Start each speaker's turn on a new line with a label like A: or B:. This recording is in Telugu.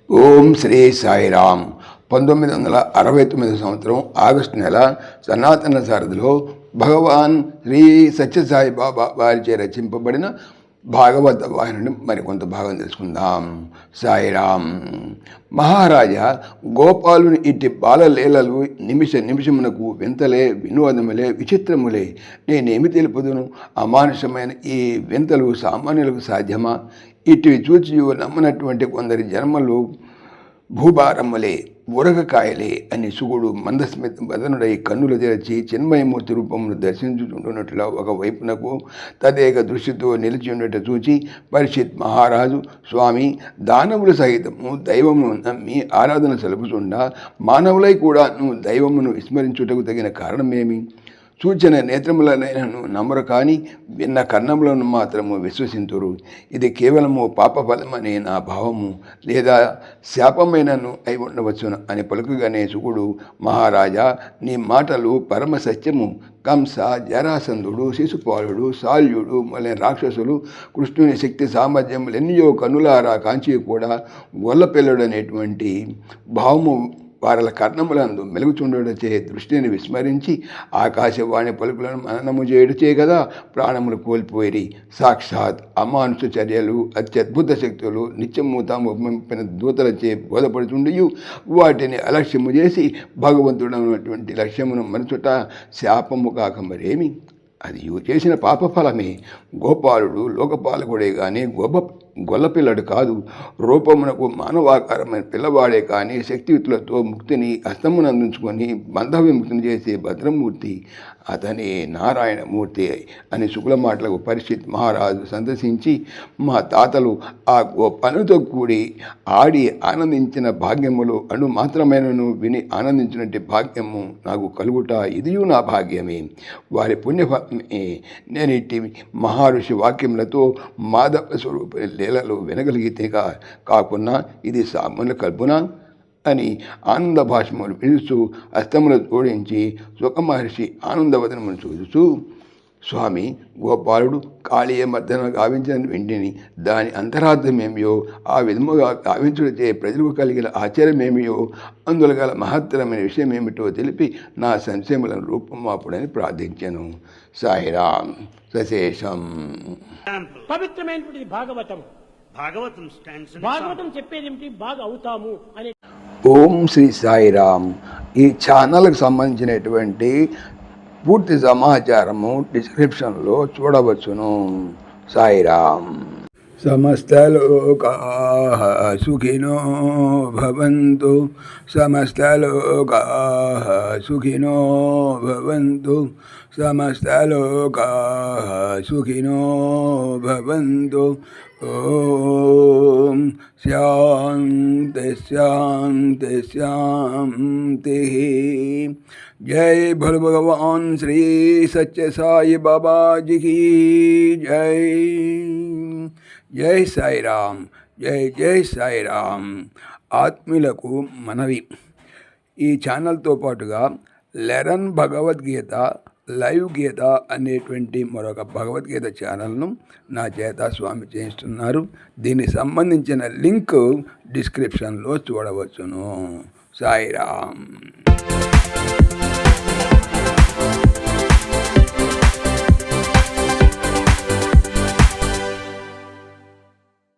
A: ఓం శ్రీ సాయిరామ్. 1969 సంవత్సరం ఆగస్టు నెల సనాతన సారథిలో భగవాన్ శ్రీ సత్యసాయి బాబా వారిచే రచింపబడిన భాగవత వాహిని మరికొంత భాగం తెలుసుకుందాం. సాయిరామ్. మహారాజా గోపాలుని ఇట్టి బాలలీలలు నిమిషమునకు వింతలే, వినోదములే, విచిత్రములే. నేనేమి తెలుపుదును? అమానుషమైన ఈ వింతలు సామాన్యులకు సాధ్యమా? ఇటివి చూచి నమ్మనటువంటి కొందరి జన్మలు భూభారములే, ఊరగకాయలే అని సుగుడు మందస్మిత వదనుడై కన్నులు తెరచి చిన్మయమూర్తి రూపమును దర్శించుకుంటున్నట్లుగా ఒకవైపునకు తదేక దృష్టితో నిలిచి ఉండట చూచి పరీక్షిత్ మహారాజు, స్వామి, దానవులు సహితము దైవమును నమ్మి ఆరాధన సలుపుచుండా మానవులై కూడా నువ్వు దైవమును విస్మరించుటకు తగిన కారణమేమి? సూచన నేత్రములనైనను నమ్మరు కానీ విన్న కర్ణములను మాత్రము విశ్వసింతురు. ఇది కేవలము పాపఫలమనే నా భావము, లేదా శాపమైనను అయి ఉండవచ్చును అని పలుకగానే శుకుడు, మహారాజా, నీ మాటలు పరమ సత్యము. కంస, జరాసంధుడు, శిశుపాలుడు, శాల్యుడు మొదలైన రాక్షసులు కృష్ణుని శక్తి సామర్థ్యములు ఎన్నో కనులారా కాంచి కూడా గొల్లపిల్లడు అనేటువంటి భావము వారల కర్ణములందు మెలుగుచుండచే దృష్టిని విస్మరించి ఆకాశవాణి పలుకులను మననము చేయుటచే కదా ప్రాణములు కోల్పోయి సాక్షాత్ అమానుష చర్యలు, అత్యద్భుత శక్తులు నిత్యము తాము పంపిన దూతలచే బోధపడుచుండియు వాటిని అలక్ష్యము చేసి భగవంతుడైనటువంటి లక్ష్యమును మనచుట శాపము కాక మరేమి? అది చేసిన పాపఫలమే. గోపాలుడు లోకపాలకుడే కానీ గొల్లపిల్లడు కాదు. రూపమునకు మానవాకారమైన పిల్లవాడే కానీ శక్తియుతులతో ముక్తిని హస్తమునందించుకొని బంధ విముక్తిని చేసే భద్రమూర్తి అతనే నారాయణమూర్తి అని శుక్ల మాటలకు పరీక్షిత్ మహారాజు సందర్శించి, మా తాతలు ఆ పనుతో కూడి ఆడి ఆనందించిన భాగ్యములు అను మాత్రమైనను విని ఆనందించినట్టు భాగ్యము నాకు కలుగుట ఇదియు నా భాగ్యమే, వారి పుణ్యఫలమే. నేను ఇట్టి మహర్షి వాక్యములతో మాధవ స్వరూప లీలలు వినగలిగితే కాకున్నా ఇది సామాన్య కల్పన అని ఆనంద భాషములు పిలుస్తూ హస్తములు జోడించి సుఖమహర్షి ఆనందవదనమును చూస్తూ, స్వామి, గోపాలుడు కాళీయ మర్దన గావించిన వెంటిని దాని అంతరార్థమేమియో, ఆ విధముగా గావించుడిచే ప్రజలకు కలిగిన ఆశ్చర్యమేమియో, అందులో గల మహత్తరమైన విషయం ఏమిటో తెలిపి నా సంశయములను రూపమాపుడని ప్రార్థించాను. సాయిరామ్. సశేషం.
B: పవిత్రమైనటువంటి భాగవతం చెప్పేది ఏమిటి? బాగా అవుతాము అనే.
A: ఓం శ్రీ సాయిరామ్. ఈ ఛానల్కి సంబంధించినటువంటి పూర్తి సమాచారము డిస్క్రిప్షన్లో చూడవచ్చును. సాయిరామ్. సమస్తలోకాః సుఖినో భవంతు, సమస్తలోకాః సుఖినో భవంతు, సమస్తలోకాః సుఖినో భవంతు. ఓం శాంతి శాంతి శాంతి. జై భోले భగవాన్ శ్రీ సత్య సాయి బాబాజీకి జై. జై సాయిరామ్. జై జై సాయిరామ్. ఆత్మీయులకు మనవి, ఈ ఛానల్తో పాటుగా లెరన్ భగవద్గీత లైవ్ గీత అనేటువంటి మరొక భగవద్గీత ఛానల్ను నా చేత స్వామి చేయిస్తున్నారు. దీనికి సంబంధించిన లింక్ డిస్క్రిప్షన్లో చూడవచ్చును. సాయిరామ్.